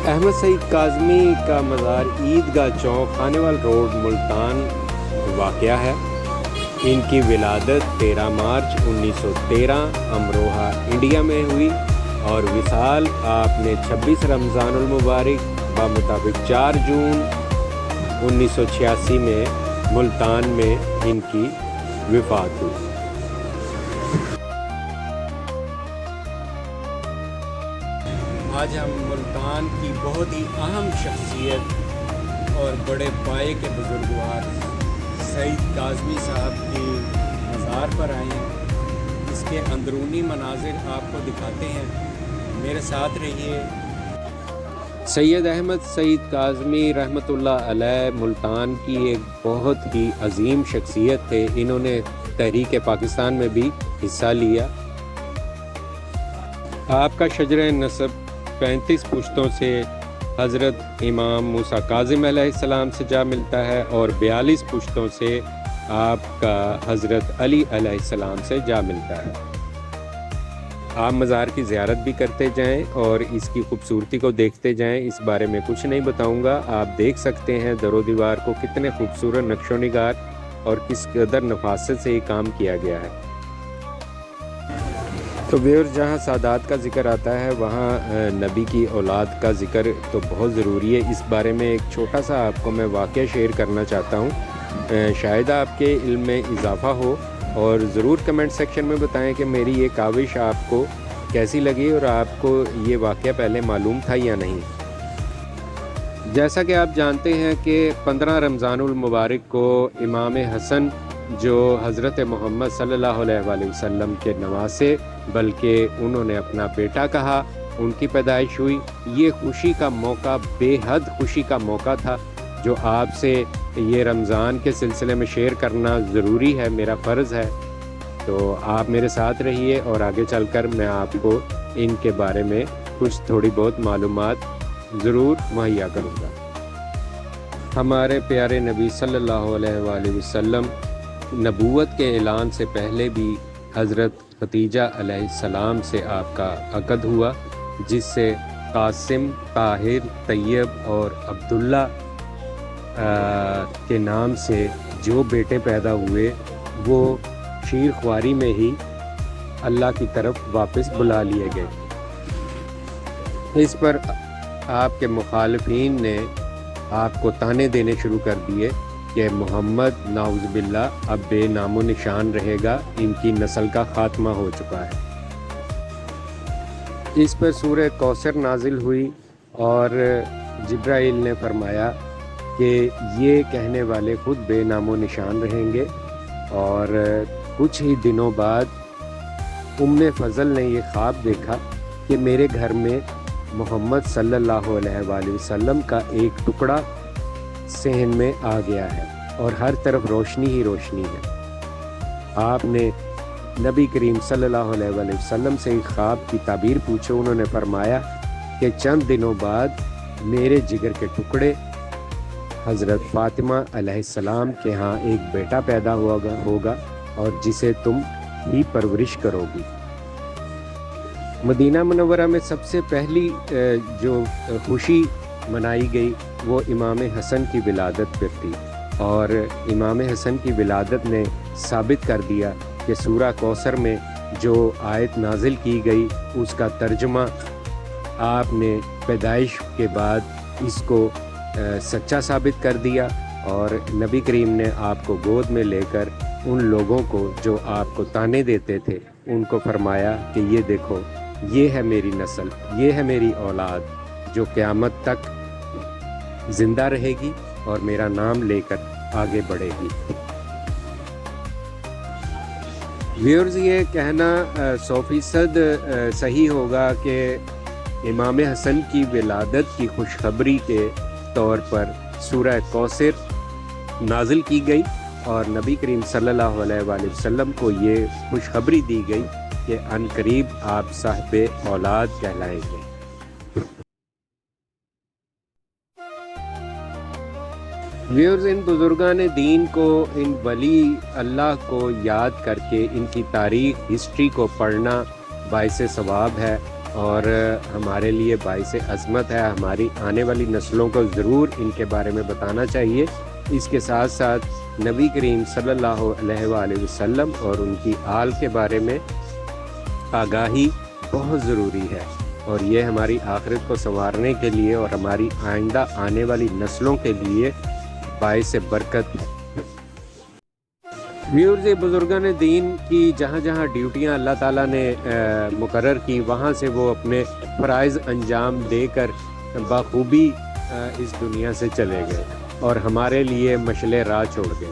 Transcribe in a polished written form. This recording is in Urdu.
احمد سعید کاظمی کا مزار عیدگاہ چوک خانیوال روڈ ملتان واقع ہے۔ ان کی ولادت 13 مارچ 1913 امروہہ انڈیا میں ہوئی اور وصال آپ نے 26 رمضان المبارک بمطابق 4 جون 1986 میں ملتان میں ان کی وفات ہوئی۔ آج ہم ملتان کی بہت ہی اہم شخصیت اور بڑے پائے کے بزرگوار سعید کاظمی صاحب کی مزار پر آئے ہیں۔ اس کے اندرونی مناظر آپ کو دکھاتے ہیں، میرے ساتھ رہیے۔ سید احمد سعید کاظمی رحمۃ اللہ علیہ ملتان کی ایک بہت ہی عظیم شخصیت تھے۔ انہوں نے تحریک پاکستان میں بھی حصہ لیا۔ آپ کا شجرہ نسب 35 پشتوں سے حضرت امام موسیٰ کاظم علیہ السلام سے جا ملتا ہے اور 42 پشتوں سے آپ کا حضرت علی علیہ السلام سے جا ملتا ہے۔ آپ مزار کی زیارت بھی کرتے جائیں اور اس کی خوبصورتی کو دیکھتے جائیں۔ اس بارے میں کچھ نہیں بتاؤں گا، آپ دیکھ سکتے ہیں در و دیوار کو کتنے خوبصورت نقش و نگار اور کس قدر نفاست سے یہ کام کیا گیا ہے۔ تو ویور، جہاں سادات کا ذکر آتا ہے وہاں نبی کی اولاد کا ذکر تو بہت ضروری ہے۔ اس بارے میں ایک چھوٹا سا آپ کو میں واقعہ شیئر کرنا چاہتا ہوں، شاید آپ کے علم میں اضافہ ہو، اور ضرور کمنٹ سیکشن میں بتائیں کہ میری یہ کاوش آپ کو کیسی لگی اور آپ کو یہ واقعہ پہلے معلوم تھا یا نہیں۔ جیسا کہ آپ جانتے ہیں کہ 15 رمضان المبارک کو امام حسن جو حضرت محمد صلی اللہ علیہ وآلہ وسلم کے نواسے بلکہ انہوں نے اپنا بیٹا کہا، ان کی پیدائش ہوئی۔ یہ خوشی کا موقع بے حد خوشی کا موقع تھا جو آپ سے یہ رمضان کے سلسلے میں شیئر کرنا ضروری ہے، میرا فرض ہے۔ تو آپ میرے ساتھ رہیے اور آگے چل کر میں آپ کو ان کے بارے میں کچھ تھوڑی بہت معلومات ضرور مہیا کروں گا۔ ہمارے پیارے نبی صلی اللہ علیہ وآلہ وسلم نبوت کے اعلان سے پہلے بھی حضرت ختیجہ علیہ السلام سے آپ کا عقد ہوا، جس سے قاسم، طاہر، طیب اور عبداللہ کے نام سے جو بیٹے پیدا ہوئے وہ شیر خواری میں ہی اللہ کی طرف واپس بلا لیے گئے۔ اس پر آپ کے مخالفین نے آپ کو طعنے دینے شروع کر دیے کہ محمد نعوذ باللہ اب بے نام و نشان رہے گا، ان کی نسل کا خاتمہ ہو چکا ہے۔ اس پر سورہ کوثر نازل ہوئی اور جبرائیل نے فرمایا کہ یہ کہنے والے خود بے نام و نشان رہیں گے، اور کچھ ہی دنوں بعد ام فضل نے یہ خواب دیکھا کہ میرے گھر میں محمد صلی اللہ علیہ وآلہ وسلم کا ایک ٹکڑا صحن میں آ گیا ہے اور ہر طرف روشنی ہی روشنی ہے۔ آپ نے نبی کریم صلی اللہ علیہ وآلہ وسلم سے ایک خواب کی تعبیر پوچھو، انہوں نے فرمایا کہ چند دنوں بعد میرے جگر کے ٹکڑے حضرت فاطمہ علیہ السلام کے ہاں ایک بیٹا پیدا ہوگا اور جسے تم ہی پرورش کرو گی۔ مدینہ منورہ میں سب سے پہلی جو خوشی منائی گئی وہ امام حسن کی ولادت پر تھی، اور امام حسن کی ولادت نے ثابت کر دیا کہ سورہ کوثر میں جو آیت نازل کی گئی اس کا ترجمہ آپ نے پیدائش کے بعد اس کو سچا ثابت کر دیا، اور نبی کریم نے آپ کو گود میں لے کر ان لوگوں کو جو آپ کو طعنے دیتے تھے ان کو فرمایا کہ یہ دیکھو، یہ ہے میری نسل، یہ ہے میری اولاد جو قیامت تک زندہ رہے گی اور میرا نام لے کر آگے بڑھے گی۔ ویورز، یہ کہنا 100% صحیح ہوگا کہ امام حسن کی ولادت کی خوشخبری کے طور پر سورہ کوثر نازل کی گئی اور نبی کریم صلی اللہ علیہ وآلہ وسلم کو یہ خوشخبری دی گئی کہ عنقریب آپ صاحب اولاد کہلائیں گے۔ ویورز، ان بزرگان دین کو، ان ولی اللہ کو یاد کر کے ان کی تاریخ، ہسٹری کو پڑھنا باعث ثواب ہے، اور ہمارے لیے باعث عظمت ہے. ہماری آنے والی نسلوں کو ضرور ان کے بارے میں بتانا چاہیے. اس کے ساتھ ساتھ نبی کریم صلی اللہ علیہ وآلہ وسلم اور ان کی آل کے بارے میں آگاہی بہت ضروری ہے، اور یہ ہماری آخرت کو سنوارنے کے لیے اور ہماری آئندہ آنے والی نسلوں کے لیے باعث برکت ہے. ویورز، بزرگان دین کی جہاں جہاں ڈیوٹیاں اللہ تعالیٰ نے مقرر کی، وہاں سے وہ اپنے فرائض انجام دے کر بخوبی اس دنیا سے چلے گئے اور ہمارے لیے مشعل راہ چھوڑ گئے.